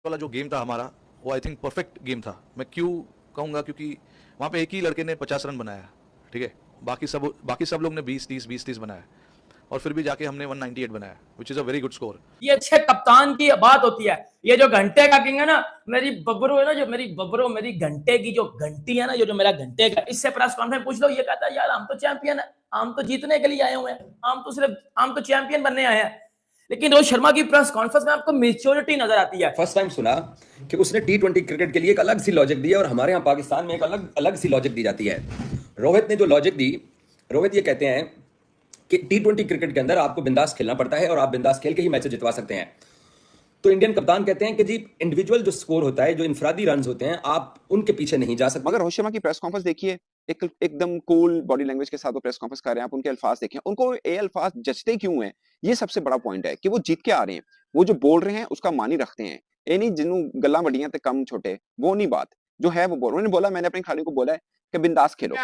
वाला जो गेम था हमारा, वो आई थिंक परफेक्ट गेम था। मैं क्यों कहूँगा, क्योंकि वहाँ पे एक ही लड़के ने 50 रन बनाया, ठीक है। बाकी सब लोग ने 20-30 बनाया, और फिर भी जाके हमने 198 बनाया, which is a very good score. ये अच्छे कप्तान की बात होती है। ये जो घंटे का किंग है ना, मेरी बबरू है ना, जो मेरी बबरू, मेरी घंटे की जो घंटी है ना, जो मेरा घंटे का, इससे प्रेस कॉन्फ्रेंस पूछ लो, ये कहता है यार हम तो चैंपियन है, हम तो जीतने के लिए आए हुए हैं, हम तो चैंपियन बनने आए हैं। लेकिन रोहित शर्मा की प्रेस कॉन्फ्रेंस में आपको मेच्योरिटी नजर आती है। फर्स्ट टाइम सुना कि उसने T20 क्रिकेट के लिए एक अलग सी लॉजिक दी है, और हमारे यहाँ पाकिस्तान में एक अलग सी लॉजिक दी जाती है। रोहित ने जो लॉजिक दी, रोहित ये कहते हैं कि T20 क्रिकेट के अंदर आपको बिंदास खेलना पड़ता है और आप बिंदास खेल के ही मैच जितवा सकते हैं। तो इंडियन कप्तान कहते हैं कि जी इंडिविजुअल जो स्कोर होता है, जो इंफरादी रन्स होते हैं, आप उनके पीछे नहीं जा सकते। मगर रोहित शर्मा की प्रेस कॉन्फ्रेंस देखिए, एकदम कूल बॉडी लैंग्वेज के साथ वो प्रेस कॉन्फ्रेंस कर रहे हैं। आप उनके अल्फाज देखें, उनको ये अल्फाज जचते क्यों हैं, ये सबसे बड़ा पॉइंट है कि वो जीत के आ रहे हैं। वो जो बोल रहे हैं उसका मानी रखते हैं। ये नहीं जिन्हों गल्ला वड्डियां ते कम छोटे, वो नहीं बात जो है वो बोल। उन्होंने बोला, मैंने अपने खिलाड़ियों को बोला है कि बिंदास खेलो।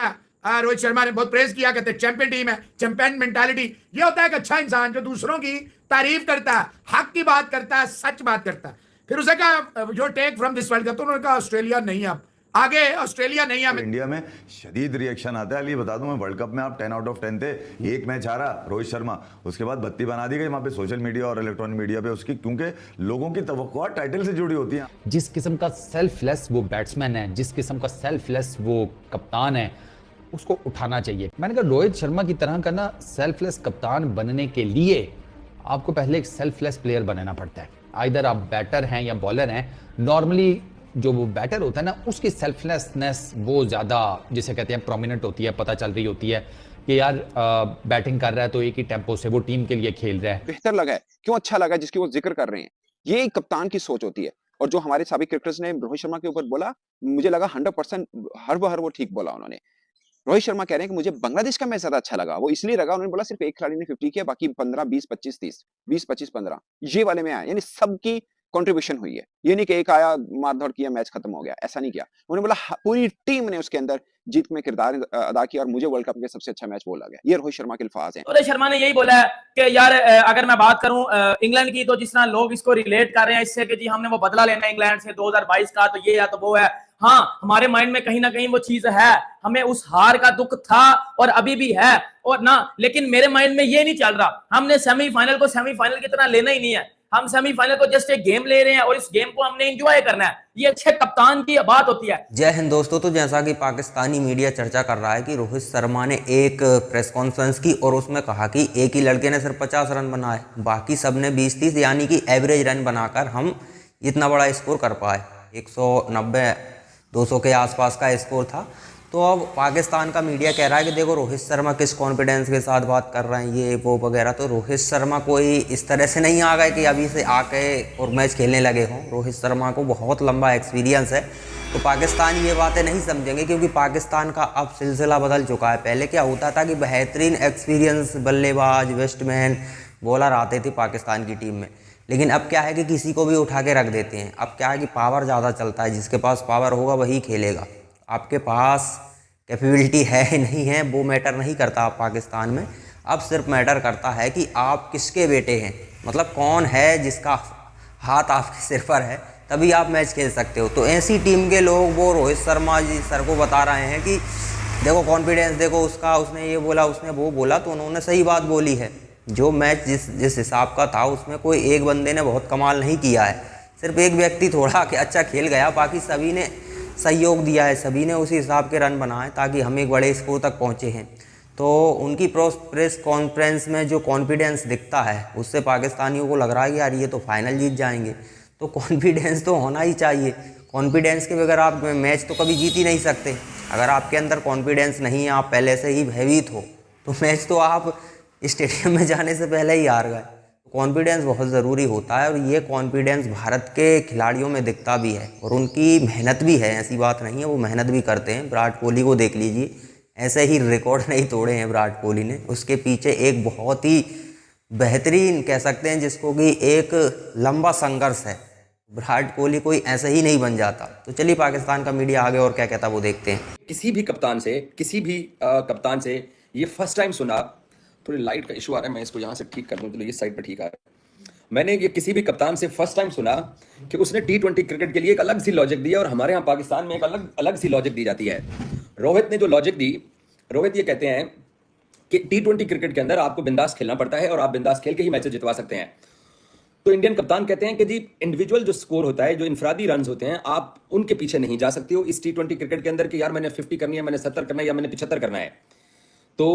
रोहित शर्मा ने बहुत प्रेज किया, कहते चैंपियन टीम है, चैंपियन मेंटालिटी। ये होता है एक अच्छा इंसान जो दूसरों की तारीफ करता है, हक की बात करता है, सच बात करता है। फिर उसे कहा जो take from this world cup, तो उन्होंने कहा ऑस्ट्रेलिया नहीं, अब आगे ऑस्ट्रेलिया नहीं है। इंडिया में शदीद रिएक्शन आता है। अली बता दूं, मैं वर्ल्ड कप में आप 10 आउट ऑफ 10 थे, एक मैच हारा रोहित शर्मा, उसके बाद बत्ती बना दी गई वहां पे सोशल मीडिया और इलेक्ट्रॉनिक मीडिया पे उसकी, क्योंकि लोगों की तवक्कुआ टाइटल से जुड़ी होती है। जिस किस्म का सेल्फलेस वो बैट्समैन है, जिस किस्म का सेल्फलेस वो कप्तान है, उसको उठाना चाहिए। मैंने कहा रोहित शर्मा की तरह का ना सेल्फलेस कप्तान बनने के लिए आपको पहले एक सेल्फलेस प्लेयर बनाना पड़ता है। आइदर आप बैटर हैं या बॉलर हैं। नॉर्मली जो वो बैटर होता है ना, उसकी सेल्फलेसनेस वो ज़्यादा जिसे कहते हैं प्रोमिनेंट होती है, पता चल रही होती है कि यार बैटिंग कर रहा है तो एक ही टेम्पो से वो टीम के लिए खेल रहा है। बेहतर लगा है, क्यों अच्छा लगा, जिसकी वो जिक्र कर रहे हैं। ये एक कप्तान की सोच होती है। और जो हमारे साबिक क्रिकेटर्स ने रोहित शर्मा के ऊपर बोला, मुझे लगा 100% हर वो ठीक बोला उन्होंने। रोहित शर्मा कह रहे हैं कि मुझे बांग्लादेश का मैच ज्यादा अच्छा लगा। वो इसलिए लगा, उन्होंने बोला सिर्फ एक खिलाड़ी ने 50 किया, बाकी 15, 20, 25, 30, 20, 25, 15 ये वाले में आया, यानी सबकी कंट्रीब्यूशन हुई है। ये नहीं कि एक आया मारधड़ किया मैच खत्म हो गया, ऐसा नहीं किया उन्होंने। बोला पूरी टीम ने उसके अंदर जीत में किरदार अदा किया, और मुझे वर्ल्ड कप में सबसे अच्छा मैच बोला गया। ये रोहित शर्मा के अल्फाज हैं। रोहित शर्मा ने यही बोला है कि यार अगर मैं बात करूं इंग्लैंड की, तो जिस तरह लोग इसको रिलेट कर रहे हैं इससे कि जी हमने वो बदला लेना है इंग्लैंड से 2022 का, तो ये या तो वो है। हाँ, हमारे माइंड में कहीं ना कहीं वो चीज है, हमें उस हार का दुख था और अभी भी है और ना, लेकिन मेरे माइंड में ये नहीं चल रहा हमने सेमीफाइनल को सेमीफाइनल की तरह लेना ही नहीं है। हम सेमीफाइनल को जस्ट एक गेम ले रहे हैं और इस गेम को हमने एंजॉय करना है। ये अच्छे कप्तान की बात होती है। जय हिंद दोस्तों। तो जैसा कि पाकिस्तानी मीडिया चर्चा कर रहा है कि रोहित शर्मा ने एक प्रेस कॉन्फ्रेंस की और उसमें कहा कि एक ही लड़के ने सिर्फ 50 रन बनाए, बाकी सब ने 20-30, यानी कि एवरेज रन बनाकर हम इतना बड़ा स्कोर कर पाए। 190-200 के आसपास का स्कोर था। तो अब पाकिस्तान का मीडिया कह रहा है कि देखो रोहित शर्मा किस कॉन्फिडेंस के साथ बात कर रहे हैं, ये वो वगैरह। तो रोहित शर्मा कोई इस तरह से नहीं आ गए कि अभी से आके और मैच खेलने लगे हों। रोहित शर्मा को बहुत लंबा एक्सपीरियंस है। तो पाकिस्तान ये बातें नहीं समझेंगे, क्योंकि पाकिस्तान का अब सिलसिला बदल चुका है। पहले क्या होता था कि बेहतरीन एक्सपीरियंस बल्लेबाज, बैट्समैन, बॉलर आते थे पाकिस्तान की टीम में, लेकिन अब क्या है कि किसी को भी उठा के रख देते हैं। अब क्या है कि पावर ज़्यादा चलता है, जिसके पास पावर होगा वही खेलेगा। आपके पास कैपेबिलिटी है नहीं है वो मैटर नहीं करता अब पाकिस्तान में। अब सिर्फ मैटर करता है कि आप किसके बेटे हैं, मतलब कौन है जिसका हाथ आपके सिर पर है, तभी आप मैच खेल सकते हो। तो ऐसी टीम के लोग वो रोहित शर्मा जी सर को बता रहे हैं कि देखो कॉन्फिडेंस देखो उसका, उसने ये बोला, उसने वो बोला। तो उन्होंने सही बात बोली है। जो मैच जिस हिसाब का था उसमें कोई एक बंदे ने बहुत कमाल नहीं किया है, सिर्फ एक व्यक्ति थोड़ा अच्छा खेल गया, बाकी सभी ने सहयोग दिया है, सभी ने उसी हिसाब के रन बनाए ताकि हम एक बड़े स्कोर तक पहुँचे हैं। तो उनकी प्रेस कॉन्फ्रेंस में जो कॉन्फिडेंस दिखता है उससे पाकिस्तानियों को लग रहा है कि यार ये तो फाइनल जीत जाएंगे। तो कॉन्फिडेंस तो होना ही चाहिए। कॉन्फिडेंस के बगैर आप मैच तो कभी जीत ही नहीं सकते। अगर आपके अंदर कॉन्फिडेंस नहीं है, आप पहले से ही भयभीत हो, तो मैच तो आप स्टेडियम में जाने से पहले ही हार गए। कॉन्फिडेंस बहुत ज़रूरी होता है और ये कॉन्फिडेंस भारत के खिलाड़ियों में दिखता भी है और उनकी मेहनत भी है, ऐसी बात नहीं है, वो मेहनत भी करते हैं। विराट कोहली को देख लीजिए, ऐसे ही रिकॉर्ड नहीं तोड़े हैं विराट कोहली ने। उसके पीछे एक बहुत ही बेहतरीन कह सकते हैं जिसको कि एक लंबा संघर्ष है। विराट कोहली कोई ऐसे ही नहीं बन जाता। तो चलिए पाकिस्तान का मीडिया आगे और क्या कहता वो देखते हैं। किसी भी कप्तान से ये फर्स्ट टाइम सुना। थोड़ी लाइट का इशू आ रहा है, मैं इसको यहाँ से ठीक कर दूँ। चलो ये साइड पर ठीक आ रहा है। मैंने ये किसी भी कप्तान से फर्स्ट टाइम सुना कि उसने T20 क्रिकेट के लिए एक अलग सी लॉजिक दी है और हमारे यहाँ पाकिस्तान में एक अलग सी लॉजिक दी जाती है। रोहित ने जो लॉजिक दी, रोहित ये कहते हैं कि T20 क्रिकेट के अंदर आपको बिंदास खेलना पड़ता है और आप बिंदास खेल के ही मैचेस जितवा सकते हैं। तो इंडियन कप्तान कहते हैं कि जी इंडिविजुअल जो स्कोर होता है, जो इंफरादी रन होते हैं, आप उनके पीछे नहीं जा सकते हो इस T20 क्रिकेट के अंदर कि यार मैंने 50 करनी है, मैंने 70 करना है या मैंने 75 करना है। तो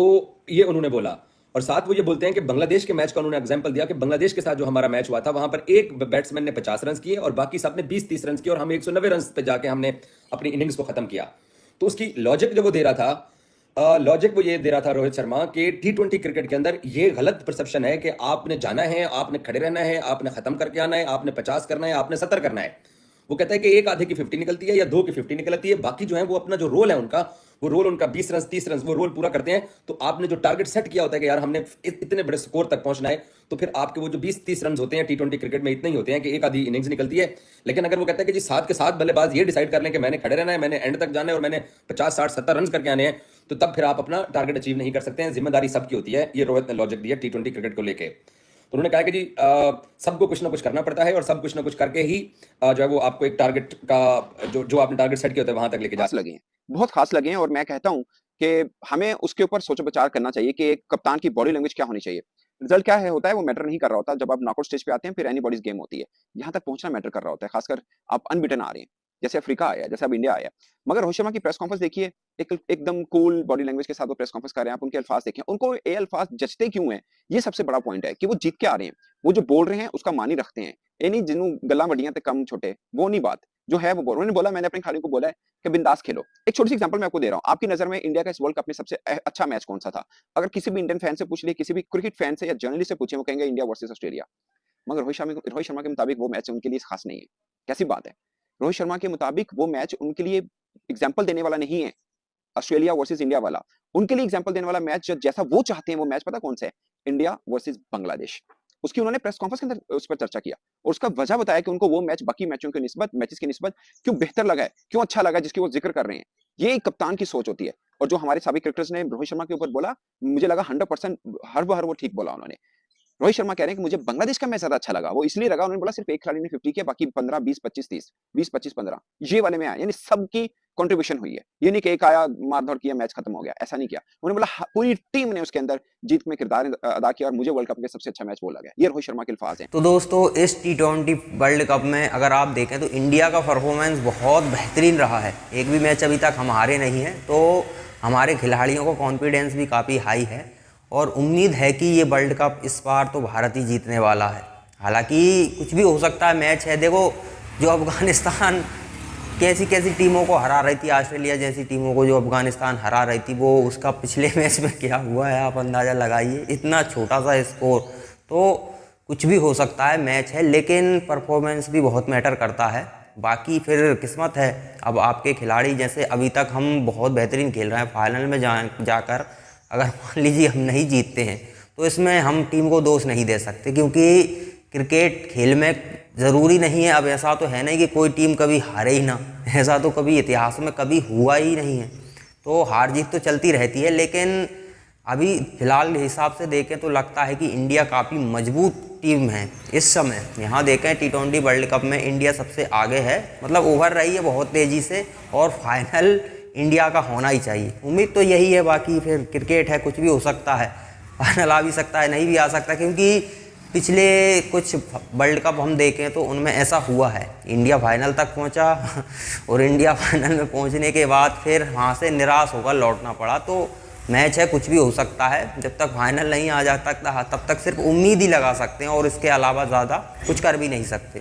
ये उन्होंने बोला और साथ वो ये बोलते हैं कि बांग्लादेश के मैच का उन्होंने एग्जांपल दिया कि बांग्लादेश के साथ जो हमारा मैच हुआ था वहां पर एक बैट्समैन ने 50 रन किए और बाकी सब ने 20-30 रन किए और हम 190 रन पे जाके हमने अपनी इनिंग्स को खत्म किया। तो उसकी लॉजिक जो वो दे रहा था, लॉजिक वो ये दे रहा था रोहित शर्मा कि T20 क्रिकेट के अंदर ये गलत परसेप्शन है कि आपने जाना है, आपने खड़े रहना है, आपने खत्म करके आना है, आपने 50 करना है, आपने 70 करना है। वो कहता है कि एक आधे की 50 निकलती है या दो की 50 निकलती है, बाकी जो है वो अपना जो रोल है उनका, वो रोल उनका 20 रन 30 रन वो रोल पूरा करते हैं। तो आपने जो टारगेट सेट किया होता है कि यार हमने इतने बड़े स्कोर तक पहुंचना है, तो फिर आपके वो जो 20-30 रन होते हैं T20 क्रिकेट में इतने ही होते हैं कि एक आधी इनिंग्स निकलती है। लेकिन अगर वो कहता है कि जी 7 के 7 बल्लेबाज ये डिसाइड कर लें कि मैंने खड़े रहना है, मैंने एंड तक जाना है और मैंने 50 60 70 रन करके आने हैं, तो तब फिर आप अपना टारगेट अचीव नहीं कर सकते हैं। जिम्मेदारी सबकी होती है। ये रोहित ने लॉजिक दिया T20 क्रिकेट को लेके। तो उन्होंने कहा कि जी सबको कुछ ना कुछ करना पड़ता है और सब कुछ ना कुछ करके ही जो है वो आपको एक टारगेट का जो आपने टारगेट सेट किया होता है वहां तक लेके जा लगे हैं, बहुत खास लगे हैं। और मैं कहता हूं कि हमें उसके ऊपर सोचो विचार करना चाहिए कि एक कप्तान की बॉडी लैंग्वेज क्या होनी चाहिए। रिजल्ट क्या है होता है वो मैटर नहीं कर रहा होता। जब आप नॉकआउट स्टेज पे आते हैं फिर एनीबॉडीज गेम होती है, यहाँ तक पहुंचना मैटर कर रहा होता है। खासकर आप अनबिटन आ रहे हैं, जैसे अफ्रीका आया, जैसे अब इंडिया आया। मगर रोहित शर्मा की प्रेस कॉन्फ्रेंस देखिए, एकदम कूल बॉडी लैंग्वेज के साथ वो प्रेस कॉन्फ्रेंस कर रहे हैं। आप उनके अल्फाज देखें, उनको ये अल्फाज जचते क्यों हैं, ये सबसे बड़ा पॉइंट है कि वो जीत के आ रहे हैं। वो जो बोल रहे हैं उसका मानी रखते हैं, ये नहीं जिन्हों गला वडियां तक कम छोटे, वो नहीं बात जो है वो बोल। उन्होंने बोला, मैंने अपने खिलाड़ियों को बोला है कि बिंदास खेलो। एक छोटी सी एग्जांपल मैं आपको दे रहा हूं। आपकी नजर में इंडिया का इस वर्ल्ड कप में सबसे अच्छा मैच कौन सा था? अगर किसी भी इंडियन फैन से पूछ लिए, किसी भी क्रिकेट फैन से या जर्नलिस्ट से पूछे, वो कहेंगे इंडिया वर्सेस ऑस्ट्रेलिया। मगर रोहित शर्मा के मुताबिक वो मैच उनके लिए खास नहीं है। कैसी बात है? रोहित शर्मा के मुताबिक वो मैच उनके लिए एग्जाम्पल देने वाला नहीं है, ऑस्ट्रेलिया वर्सेस इंडिया वाला। उनके लिए एग्जाम्पल देने वाला मैच जैसा वो चाहते हैं, वो मैच पता कौन सा है? India versus Bangladesh. उसकी उन्होंने प्रेस कॉन्फ्रेंस के अंदर उस पर चर्चा किया और उसका वजह बताया कि उनको वो मैच बाकी मैचों के निस्बत, मैचेस की निस्बत क्यों बेहतर लगा है, क्यों अच्छा लगा, जिसकी वो जिक्र कर रहे हैं। ये एक कप्तान की सोच होती है। और जो हमारे साबिक क्रिकेटर्स ने रोहित शर्मा के ऊपर बोला, मुझे लगा 100% हर वो ठीक बोला उन्होंने। रोहित शर्मा कह रहे हैं कि मुझे बांग्लादेश का मैच ज्यादा अच्छा लगा। वो इसलिए लगा, उन्होंने बोला सिर्फ एक खिलाड़ी ने 50 किया, बाकी 15 20 25 30 20 25 15 ये वाले में आया, यानी सबकी कंट्रीब्यूशन हुई है। ये नहीं कि एक आया मारधर किया मैच खत्म हो गया, ऐसा नहीं किया। उन्होंने बोला पूरी टीम ने उसके अंदर जीत में किरदार अदा किया और मुझे वर्ल्ड कप में सबसे अच्छा मैच बोला गया। ये रोहित शर्मा के अल्फाज हैं। तो दोस्तों इस T20 वर्ल्ड कप में अगर आप देखें तो इंडिया का परफॉर्मेंस बहुत बेहतरीन रहा है। एक भी मैच अभी तक हम हारे नहीं हैं, तो हमारे खिलाड़ियों का कॉन्फिडेंस भी काफ़ी हाई है और उम्मीद है कि ये वर्ल्ड कप इस बार तो भारत ही जीतने वाला है। हालांकि कुछ भी हो सकता है, मैच है। देखो जो अफगानिस्तान कैसी टीमों को हरा रही थी, ऑस्ट्रेलिया जैसी टीमों को जो अफगानिस्तान हरा रही थी, वो उसका पिछले मैच में क्या हुआ है आप अंदाज़ा लगाइए। इतना छोटा सा स्कोर, तो कुछ भी हो सकता है, मैच है। लेकिन परफॉर्मेंस भी बहुत मैटर करता है। बाकी फिर किस्मत है। अब आपके खिलाड़ी जैसे अभी तक हम बहुत बेहतरीन खेल रहे हैं, फाइनल में जाकर अगर मान लीजिए हम नहीं जीतते हैं तो इसमें हम टीम को दोष नहीं दे सकते, क्योंकि क्रिकेट खेल में ज़रूरी नहीं है। अब ऐसा तो है नहीं कि कोई टीम कभी हारे ही ना, ऐसा तो कभी इतिहास में कभी हुआ ही नहीं है। तो हार जीत तो चलती रहती है, लेकिन अभी फिलहाल हिसाब से देखें तो लगता है कि इंडिया काफ़ी मजबूत टीम है इस समय। यहाँ देखें T20 वर्ल्ड कप में इंडिया सबसे आगे है, मतलब उभर रही है बहुत तेज़ी से और फाइनल इंडिया का होना ही चाहिए। उम्मीद तो यही है। बाकी फिर क्रिकेट है, कुछ भी हो सकता है, फाइनल आ भी सकता है, नहीं भी आ सकता, क्योंकि पिछले कुछ वर्ल्ड कप हम देखें तो उनमें ऐसा हुआ है। इंडिया फाइनल तक पहुंचा और इंडिया फाइनल में पहुंचने के बाद फिर वहाँ से निराश होकर लौटना पड़ा। तो मैच है, कुछ भी हो सकता है। जब तक फाइनल नहीं आ जाता तब तक सिर्फ उम्मीद ही लगा सकते हैं और इसके अलावा ज़्यादा कुछ कर भी नहीं सकते।